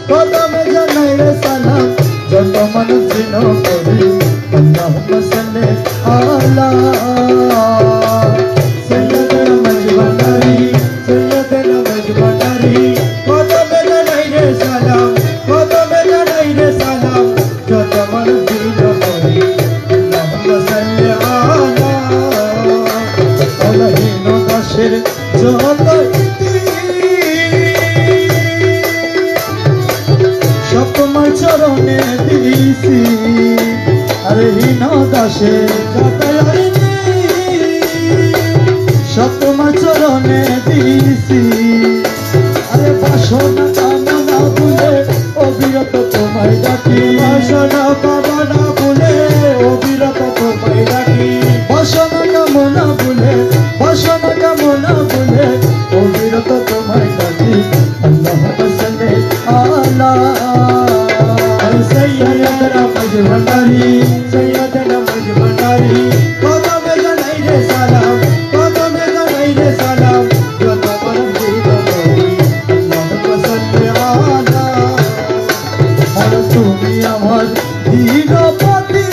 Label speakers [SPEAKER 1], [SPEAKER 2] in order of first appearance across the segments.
[SPEAKER 1] কদমে জানাই রে সালাম যত মানুষ দিন করি আল্লাহুম্মা সাল্লি আলা সাইয়্যিদিনা মজবানারি সাইয়্যিদিনা মজবানারি কদমে জানাই রে সালাম কদমে জানাই রে সালাম যত মানুষ দিন করি আল্লাহুম্মা সাল্লি আলা আলাইহিন দাসের যত সব তোমার চরণে দিছি আরে হীন দাসে সব তোমার চরণে দিছি আরে বাসনা কামনা ভুলে অবিরত তোমায় ডাকি বাসনা কামনা ভুলে অবিরত তোমায় ডাকি বাসনা কামনা ভুলে বাসনা কামনা ভুলে অবিরত তোমায় ডাকি আল্লাহুম্মা সাল্লি আলা সাইয়্যিদিনা মজবানারি সাইয়্যিদিনা মজবানারি কদমে জানাই রে সালাম কদমে জানাই রে সালাম যত মানুষ দিন করি আল্লাহুম্মা সাল্লি আলা আর তুমি আমার দীনপতি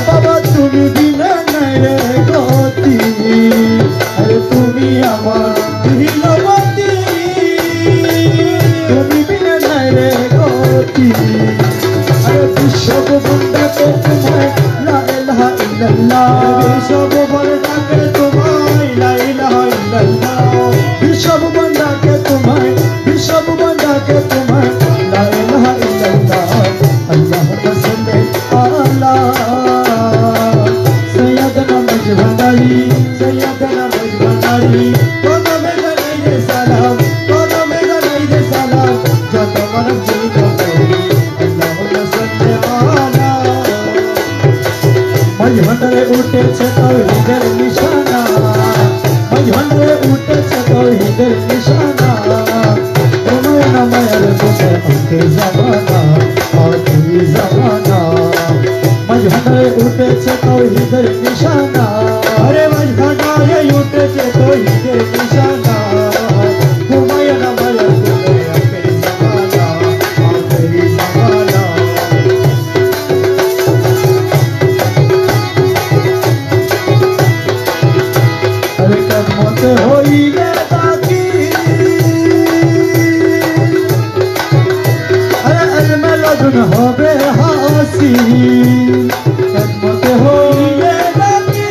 [SPEAKER 1] বাবা তুমি বিনা নাই রে গতি আরে তুমি আমার দীনপতি তুমি বিনা নাই রে গতি আরে বিশ্বব বন্দাকে তোমায় লা ইলাহা ইল্লাল্লাহ বিশ্বব বন্দাকে তোমায় লা ইলাহা ইল্লাল্লাহ বিশ্বব বন্দাকে তোমায় বিশ্বব বন্দাকে তোমায় লা ইলাহা ইল্লাল্লাহ আল্লাহুম্মা সাল্লি আলা সাইয়্যিদিনা মজবানারি সাইয়্যিদিনা মজবানারি কদমে জানাই রে সালাম কদমে জানাই রে সালাম যত মানুষ দিন করি আল্লাহুম্মা সাল্লি আলা মজভান্ডারে উঠেছে তাওহীদের নিশানা মজভান্ডারে উঠেছে তাওহীদের নিশানা তোমায় নামায়ের বসে আখের জামানা আখেরি জামানা মজভান্ডারে উঠেছে তাওহীদের নিশানা আরে মজভান্ডারে উঠেছে তাওহীদের নিশানা তোমায় নামায়ের বসে আখের জামানা আখেরি জামানা আরে কদমতে হইলে তাকি আরে ইলমে লদুন হবে হাসি কদমতে হইলে তাকি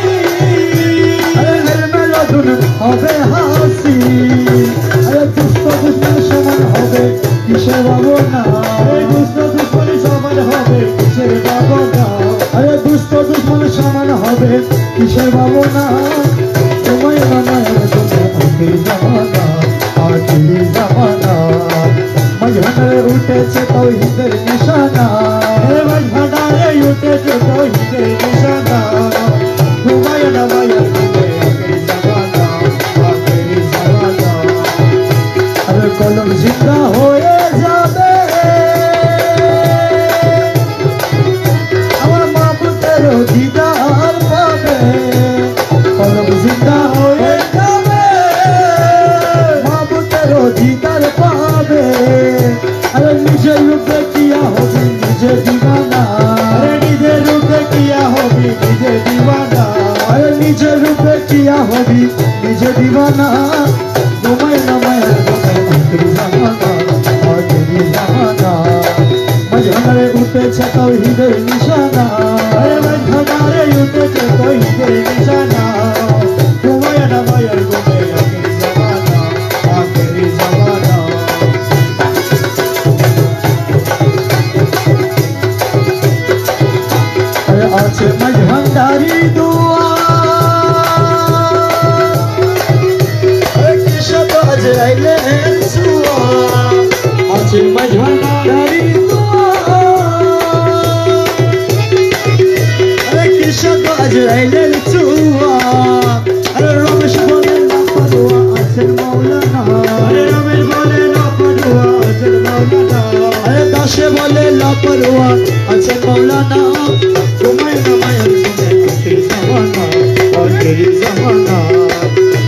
[SPEAKER 1] আরে ইলমে লদুন হবে হাসি আরে দুষ্ট দুশ্মন সমান হবে কিসের ভাবনা আরে দুষ্ট দুশ্মন সমান হবে কিসের ভাবনা আরে দুষ্ট দুশ্মন সমান হবে কিসের ভাবনা তোমায় নামায়ের বসে আখেরি জামানা আখেরি জামানা মজভান্ডারে উঠেছে তাওহীদের নিশানা হে মজভান্ডারে উঠেছে তাওহীদের নিশানা তোমায় নামায়ের বসে আখেরি জামানা আখেরি জামানা আরে কলম জিন্দা হয়ে যাবে আমার মাবুদের দিদার পাবে কলম জিন্দা হয়ে যাবে মাবুদের দিদার পাবে আরে নিজের রূপে কিয়া হবি নিজে দিবানা আরে নিজের রূপে কিয়া হবি নিজে দিবানা আরে নিজের রূপে কিয়া হবি নিজে দিবানা তোমায় নামায়ের বসে আখেরি জামানা আখেরি জামানা মজভান্ডারে উঠেছে তাওহীদের নিশানা আরে মজভান্ডারে উঠেছে তাওহীদের নিশানা তোমায় নামায়ের বসে আখেরি জামানা আখেরি জামানা আরে আছে মজভান্ডারি দুয়া আরে কিসব আজ আইলেন সুয়া আছে মজভান্ডারি দুয়া আরে কিসব আজ আইলেন সুয়া আরে রমেশ বলেন না পড়ুয়া আছেন মাওলানা আরে রমেশ বলেন না পড়ুয়া আছেন মাওলানা আরে দাসে বলে লাপরওয়া আছেন মাওলানা তোমায় নামায়ের বসে আখেরি জামানা আখেরি জামানা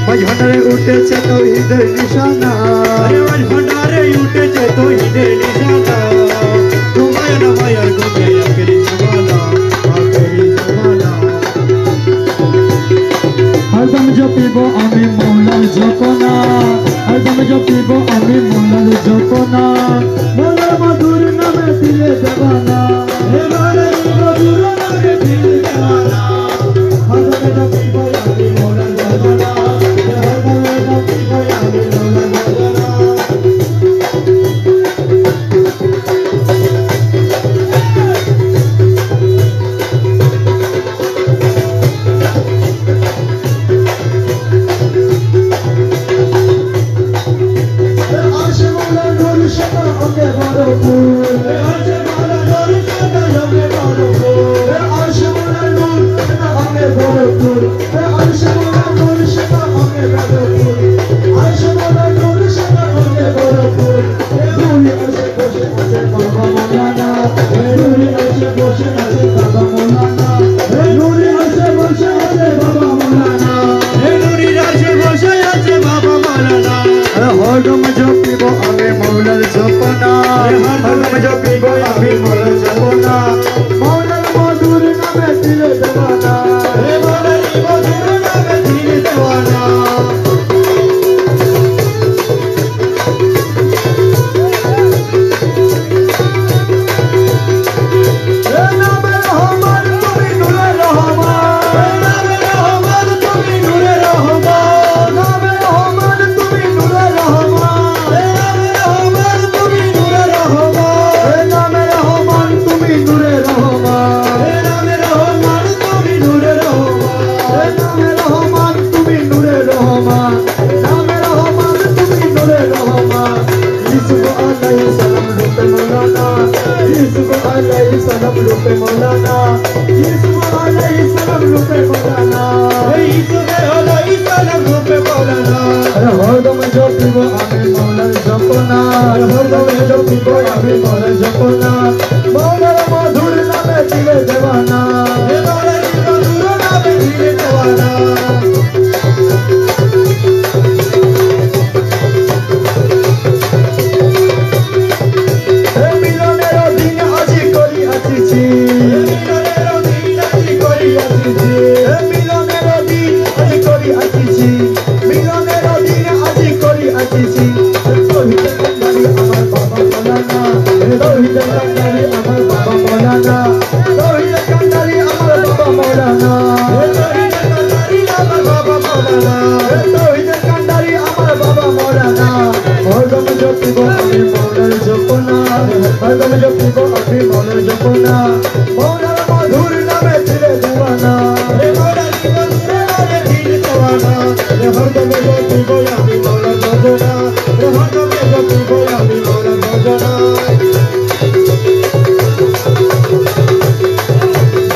[SPEAKER 1] মজভান্ডারে উঠেছে উঠেছে তৌহিদের নিশানা
[SPEAKER 2] আজ ভান্ডারে উঠেছে তৌহিদের নিশানা তোমায় না মায়ার গঙ্গে আখেরি জমানা
[SPEAKER 1] हरदम जपिब आमी मौलार जपना हरदम जपिब आमी मौलार जपना मौलार मधुर नामे दिले देवाना हे मौलार मधुर नामे दिले देवाना हरदम जपिब आमी मौलार जपना हरदम जपिब आमी मौलार जपना हरदम जपिब आमी मौलार जपना हरदम जपिब आमी मौलार जपना मौलार मधुर नामे दिले देवाना हे मौलार मधुर नामे दिले देवाना सलाम रूपे मौलाना यीशु अलैहि सलाम रूपे मौलाना यीशु अलैहि सलाम रूपे मौलाना हरदम जपिब आमी मौलार जपना हरदम जपिब आमी मौलार जपना मौलार मधुर नामे दिले देवाना हे मौलार मधुर नामे दिले देवाना हरदम जपिब आमी मौलार जपना मौलार मधुर नामे दिले देवाना हे मौलार मधुर नामे दिले देवाना हरदम जपिब आमी मौलार भजना हरदम जपिब आमी मौलार भजना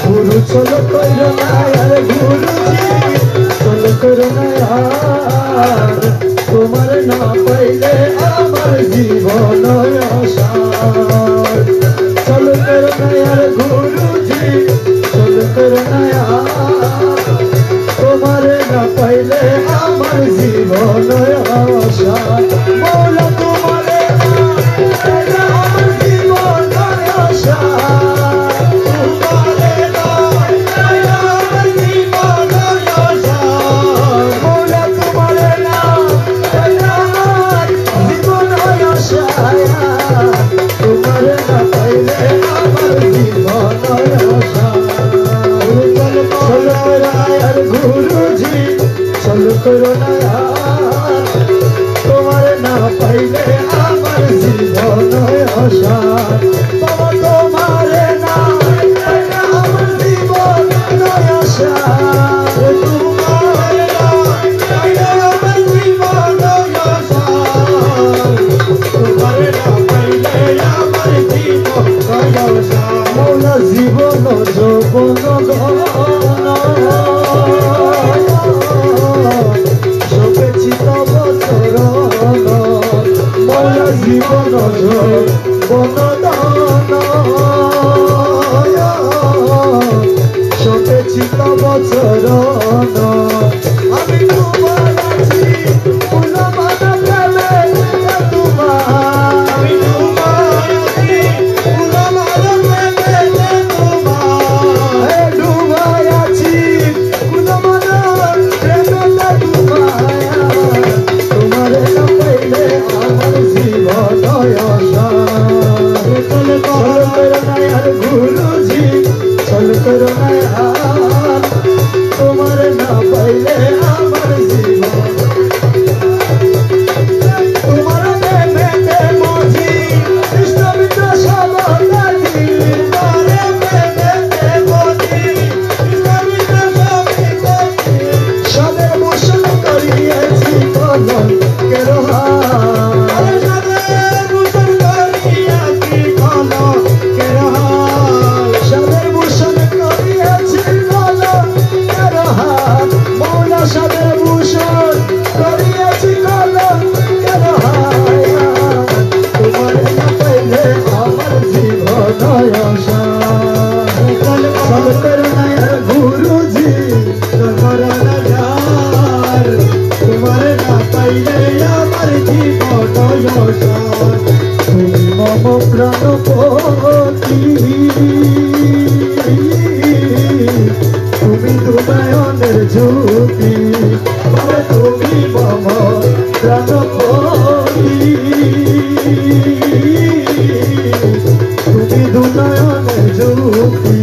[SPEAKER 1] गुरु चलो करो ना यार गुरुजी चलो करो ना यार तुम्हारे ना पहले আমার জীবন চল কর নয়ার গুরুজি চল কর নয়া তোমারে না পাইলে আমার জীবন আশা মৌলা তোমারে না আমার জীবন আশা তোমারে না আমার জীবন আশা মৌলা তোমারে না तुम्हारे ना पहले আমার জীবন আশা চল করো यार गुरुजी चल करो ना यार तुम्हारे ना पहले আমার জীবন আশা বাবা তোমারে না পहले আমার জীবন আশা তোমারে না पहले আমার জীবন আশা তোমারে না মৌলা জীবন যৌবন সপেছি তব চরণ মৌলা জীবন যৌবন সপেছি তব চরণ আমি তোমার আছি
[SPEAKER 2] পাইলে আমার জীবন অসার
[SPEAKER 1] তুমি মম প্রাণপতি তুমি দুনয়নের জ্যোতি তুমি মম প্রাণপতি তুমি দুনয়নের জ্যোতি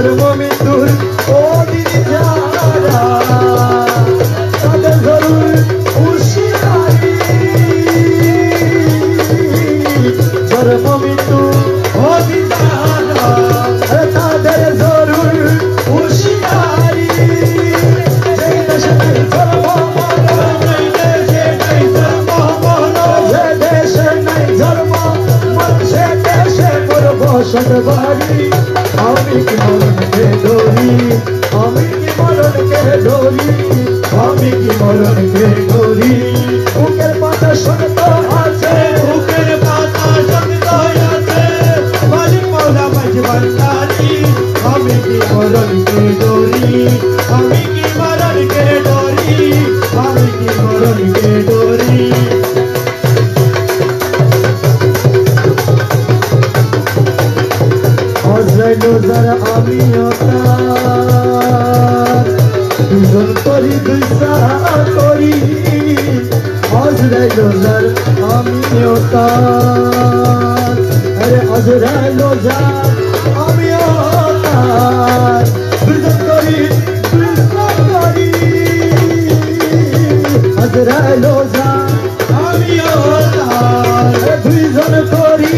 [SPEAKER 1] জন্ম মৃত্যুর অধীন যারা তাদের জরুর হুঁশিয়ারি জন্ম মৃত্যু অধীন যারা তাদের জরুর হুঁশিয়ারি যে দেশে নাই ধর্ম যে দেশে নাই ধর্ম সে দেশে করব সদবারি আমি কি মরণকে ডরি আমি কি মরণকে ডরি আমি কি মরণকে ডরি বুকের পাতা শক্ত আছে
[SPEAKER 2] বুকের পাতা শক্ত আছে মালিক মৌলা মজবান্দারি আমি কি মরণকে ডরি আমি কি মরণকে ডরি আমি কি মরণকে ডরি
[SPEAKER 1] আজরাইল যারা আমিও তার দুজন করি দুইসা করি আজরাইল যার আমিও তার আরে আজরাইল যার আমিও তার দুজন করি দুইসা করি আজরাইল যার
[SPEAKER 2] আমিও তার
[SPEAKER 1] দুইজন করি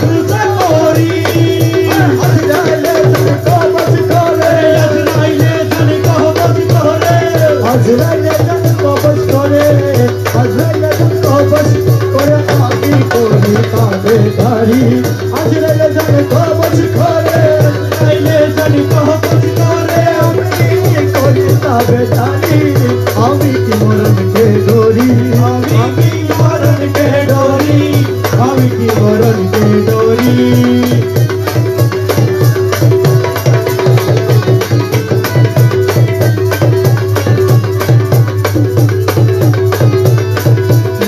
[SPEAKER 1] দুইসা করি আজরাইলে কবজ করে
[SPEAKER 2] আজরাইলে জানি কবজ করে
[SPEAKER 1] আজরাইলে কবজ করে আজরাইলে কবজ করে আমি করি তাদের দাড়ি আজরাইলে কবজ করে
[SPEAKER 2] আজরাইলে জানি কবজ করে
[SPEAKER 1] আমি করি তাদের দাড়ি আমি কি মরণকে ডরি
[SPEAKER 2] আমি কি মরণকে ডরি আমি কি মরণকে ডরি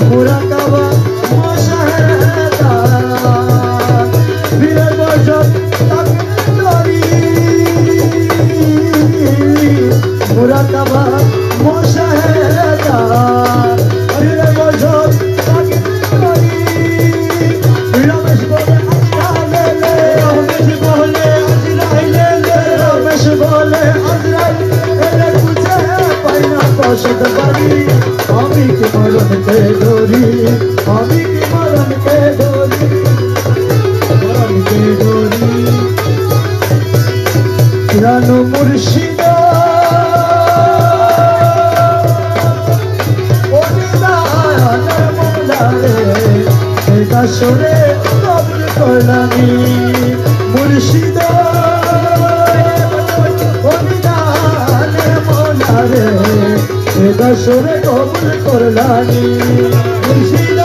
[SPEAKER 1] মুরাকাবা মশাহেদা বীরের বজর তাকে ডরি মুরাকাবা মশাহেদা বীরের বজর তাকে ডরি রমেশ বলে আজরাইলে রমেশ বলে আজরাইলে বুঝে পাই না কষ্ট বাড়ি আমি কি মরণকে ডরি আমি কি মরণকে ডরি মরণকে ডরি জানো মুর্শিদ সরে কবুল করলামি মুর্শিদ মোলারে সরে কবুল করলামি মুর্শিদ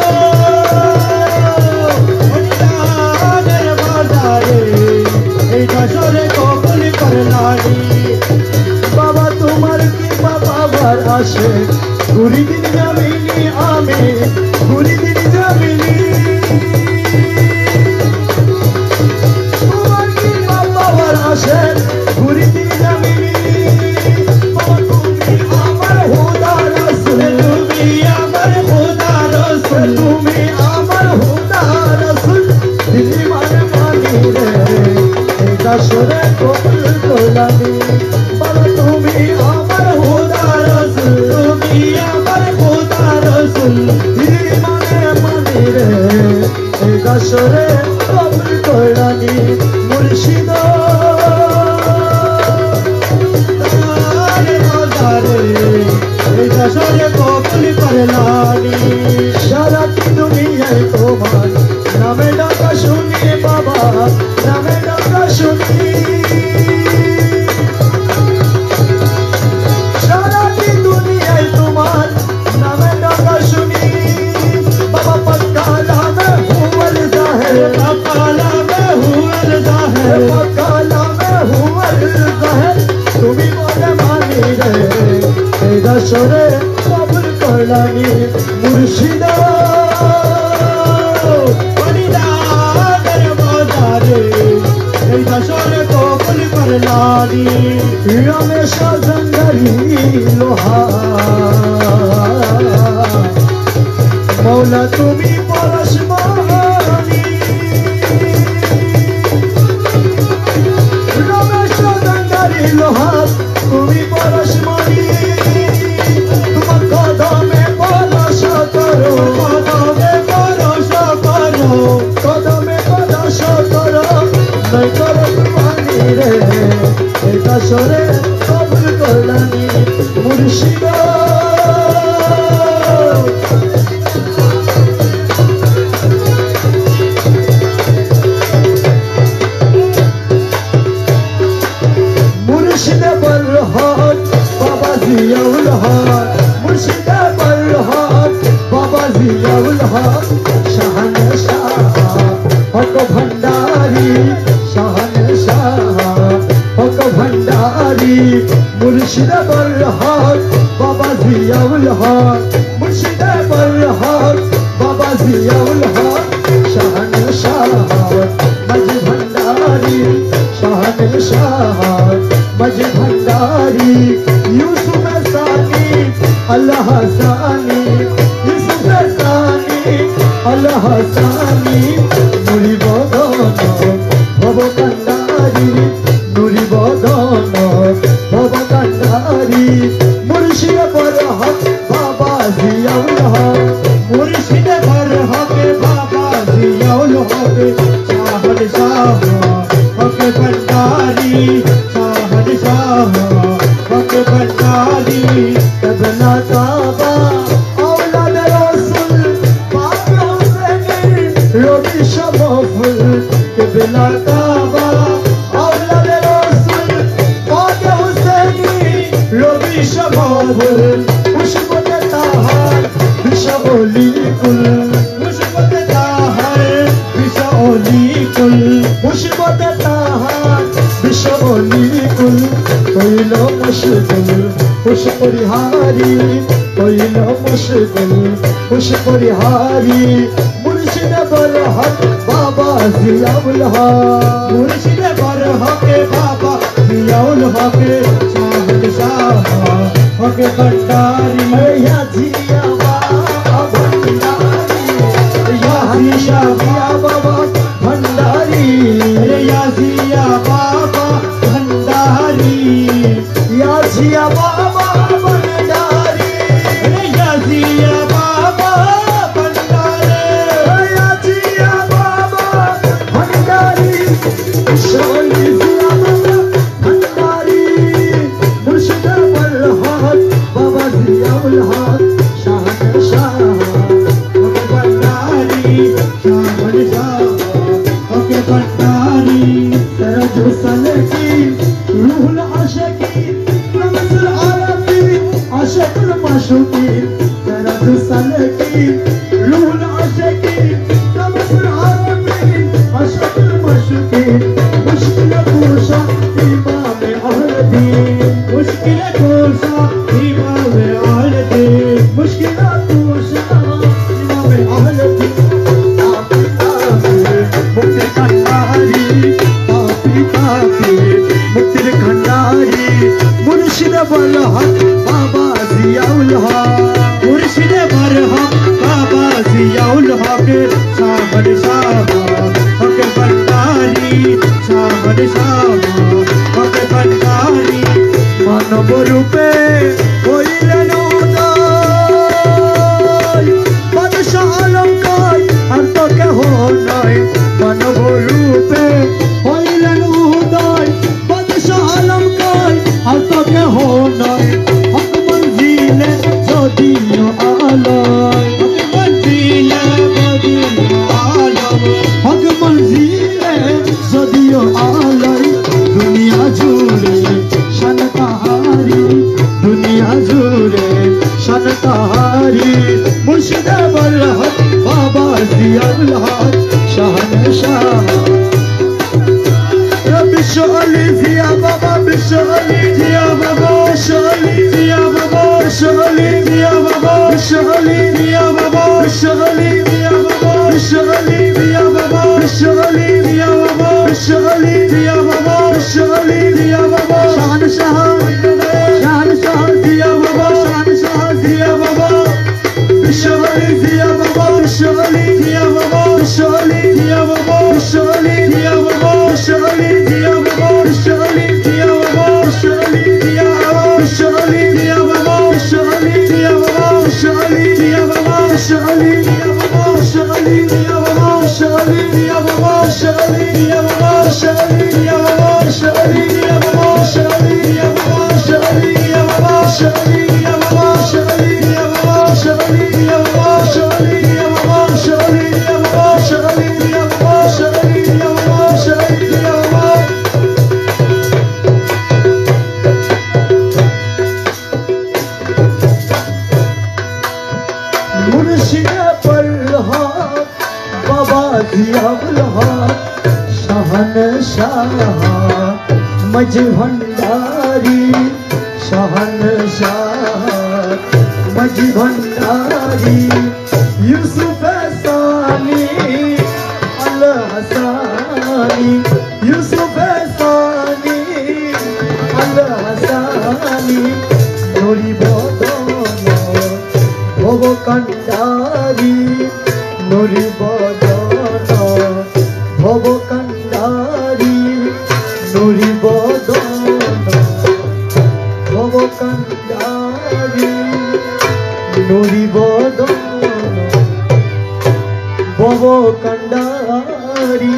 [SPEAKER 1] বাবা তোমার কি বাবার আসে ঘুরি দিন জামিনি আমি ঘুরি দিন জামিনি তোমার কি বাবার আসে ঘুরি দিন জামিনি বাবা তুমি আমার হুদা রাসূল
[SPEAKER 2] তুমি আমার খোদা রসুল
[SPEAKER 1] তুমি আমার হুদা রাসূল দিদি মানে মানি রে এটা সরে কবুল করলামি বাবা তুমি আমার হুদা রাসূল
[SPEAKER 2] তুমি আমার খোদা রসুল
[SPEAKER 1] দিদি মানে মানি রে এটা সরে কবুল করলামি মুর্শিদ
[SPEAKER 2] কবুল করলানি
[SPEAKER 1] সারা দুনিয়ায় তোমার নামে ডাকা শুনি বাবা নামে ডাকা শুনি সারা দুনিয়ায় তোমার নামে ডাকা শুনি বাবা পক্কালা মে হুয়াল জাহের
[SPEAKER 2] কালা মে হুয়াল জাহের
[SPEAKER 1] পক্কালা মে হুয়াল জাহের তুমি বলে মানি রে এই দশরে কবুল করলানি মুর্শিদ
[SPEAKER 2] বলিদানের বাজারে এই দশরে কবুল করলানি
[SPEAKER 1] রমেশ জঙ্গলি লোহা মৌলা তুমি পরশমণি রমেশ হাসরে কবুল করলানি মুর্শিদা মুর্শিদে বরহত বাবা জিয়াউল হক মুর্শিদে বরহত বাবা জিয়াউল হক শাহনশাহ হক ভণ্ডারি শাহনশাহ হক ভণ্ডারি মুর্শিদে বরহত বাবা জিয়াউল হক মুর্শিদে বরহত বাবা জিয়াউল হক শাহনশাহ মজ ভণ্ডারি শাহনশাহ मज भंडारी यूसुफ सानी अल्लाह सानी यूसुफ सानी अल्लाह सानी नुरी बदन भव कंडारी नुरी बदन भव कंडारी मुर्शिद बरहक बाबा जियाउल हक मुर्शिद बरहक बाबा जियाउल हक शाहनशाह हक भंडारी हक भंडारी तबला काबा औलाद रसूल पाक हुसैन रोबी शमफुल तबला काबा औलाद रसूल पाक हुसैन रोबी शमफुल खुशबू ताहर बिशओली कुल खुशबू ताहर बिशओली कुल खुशबू ताहर बिशओली कुल कोइलो मुश्किल खुश परिहारी कोइलो मुश्किल खुश परिहारी मुर्शिद बरहक बाबा जियाउल हक मुर्शिद बरहक बाबा जियाउल हक शाहनशाह हक भंडारी या जिया बाबा भंडारी या जिया बाबा भंडारी या जिया बाबा भंडारी या जिया बाबा भंडारी या जिया बाबा भंडारी या जिया बाबा भंडारी शोली जिया बाबा भंडारी मुर्शिद बरहत बाबा जियाउल हक शाहनशाह हक भंडारी शाहनशाह हक भंडारी तेरा जो सलकी रूहुल आशिकी रमज़ुल आलमी आशिकुल माशूकी तेरा जो सलकी रूहुल आशिकी रमज़ुल आलमी आशिकुल माशूकी मुश्किल कुशा इमाम अहल दीन मुश्किल कुशा इमाम अहल दीन मुश्किल कुशा इमाम अहल दीन मुक्ति कंडारी मुक्ति खंडारी मुर्शिद बरहक बाबा जियाउल हक मुर्शिद बरहक बाबा जियाउल हक शाहनशाह हक भंडारी शाहनशाह हक भंडारी मानव रूपे হইলেন উদয় বাদশাহ অলঙ্কার আর তো কেহ নয় মানব রূপে হইলেন উদয় বাদশাহ অলঙ্কার আর তো কেহ নয় হক মঞ্জিলে যদিও আলয় হক মঞ্জিলে যদিও আলয় হক মঞ্জিলে যদিও আলয় দুনিয়া জুড়ে শান তাহারি দুনিয়া জুড়ে শান তাহারি মুর্শিদ বরহত বাবা জিয়াউল হক শাহনশাহ বিশালি জিয়া বাবা বিশালি জিয়া বাবা বিশালি জিয়া বাবা বিশালি জিয়া বাবা বিশালি জিয়া বাবা বিশালি জিয়া বাবা বিশালি জিয়া বাবা বিশালি জিয়া বাবা বিশালি জিয়া বাবা বিশালি জিয়া বাবা শাহনশাহ শাহনশাহ জিয়া বাবা শাহনশাহ জিয়া বাবা বিশালি জিয়া বাবা বিশালি জিয়া বাবা বিশালি জিয়া বাবা বিশালি জিয়া বাবা বিশালি জিয়া বাবা বিশালি জিয়া বাবা বিশালি জিয়া বাবা বিশালি জিয়া বাবা বিশালি জিয়া বাবা বিশালি জিয়া বাবা বিশালি জিয়া বাবা বিশালি জিয়া বাবা বিশালি জিয়া বাবা বিশালি জিয়া বাবা বিশালি জিয়া বাবা বিশালি জিয়া বাবা বিশালি माझी भंडारी शहनशाह माझी भंडारी यूसुफ सानी अल हसानी यूसुफ सानी अल हसानी नूरी बदन भव कंडारी नूरी बदन भव कंडारी नूरी बदन भव कंडारी नूरी बदन भव कंडारी।